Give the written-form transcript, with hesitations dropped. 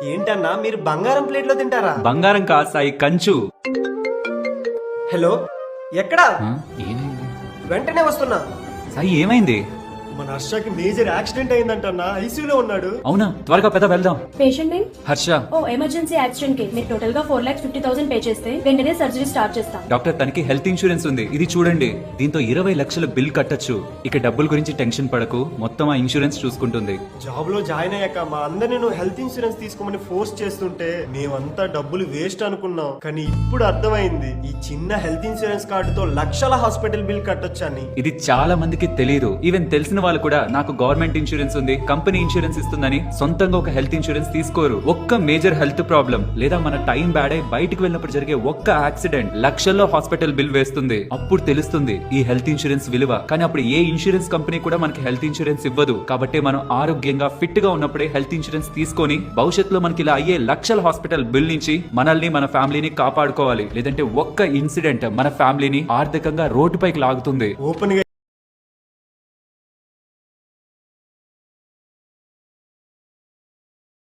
ఏంటన్నా మీరు బంగారం ప్లేట్లో తింటారా? బంగారం కాదు సాయి, కంచు. హలో, ఎక్కడా? ఏమైంది వెంటనే వస్తున్నా. సాయి? ఏమైంది? మన హర్షకి మేజర్ యాక్సిడెంట్ అయిందంటన్నా, ఐసీయూలో ఉన్నాడు. అవునా? త్వరగా పెద్ద వెళ్దాం. Patient name Harsha. ఓ ఎమర్జెన్సీ యాక్సిడెంట్ కి మీరు టోటల్ గా 4,50,000 పే చేస్తే వెంటనే సర్జరీ స్టార్ట్ చేస్తాం. డాక్టర్, తనకి హెల్త్ ఇన్సూరెన్స్ ఉంది, ఇది చూడండి. దీంతో 20 లక్షల బిల్ కట్టొచ్చు. ఇక డబ్బుల గురించి టెన్షన్ పడకు, మొత్తం ఆ ఇన్సూరెన్స్ చూసుకుంటుంది. జాబ్ లో జాయిన్ అయ్యాక మా అందరినీ నువ్వు హెల్త్ ఇన్సూరెన్స్ తీసుకోమని ఫోర్స్ చేస్తుంటే మేమంతా డబ్బులు వేస్ట్ అనుకున్నాం. కానీ ఇప్పుడు అర్థమైంది, ఈ చిన్న హెల్త్ ఇన్సూరెన్స్ కార్డుతో లక్షల హాస్పిటల్ బిల్ కట్టొచ్చని. ఇది చాలా మందికి తెలియదు. ఈవెన్ తెలిసిన వాళ్ళు కూడా నాకు గవర్నమెంట్ ఇన్సూరెన్స్ ఉంది, కంపెనీ ఇన్సూరెన్స్ ఇస్తుందని సొంతంగా ఒక హెల్త్ ఇన్సూరెన్స్ తీసుకోరు. ఒక్క మేజర్ హెల్త్ ప్రాబ్లం లేదా మన టైం బ్యాడ్ అయి బయటకు వెళ్ళినప్పుడు జరిగే ఒక్క యాక్సిడెంట్ లక్షల్లో హాస్పిటల్ బిల్ వేస్తుంది. అప్పుడు తెలుస్తుంది ఈ హెల్త్ ఇన్సూరెన్స్ విలువ. కానీ అప్పుడు ఏ ఇన్సూరెన్స్ కంపెనీ కూడా మనకి హెల్త్ ఇన్సూరెన్స్ ఇవ్వదు. కాబట్టి మనం ఆరోగ్యంగా ఫిట్ గా ఉన్నప్పుడే హెల్త్ ఇన్సూరెన్స్ తీసుకొని భవిష్యత్తులో మనకి ఇలా అయ్యే లక్షల హాస్పిటల్ బిల్ నుంచి మనల్ని మన ఫ్యామిలీని కాపాడుకోవాలి. లేదంటే ఒక్క ఇన్సిడెంట్ మన ఫ్యామిలీని ఆర్థికంగా రోడ్డుపైకి లాగుతుంది. ఓపెన్ గా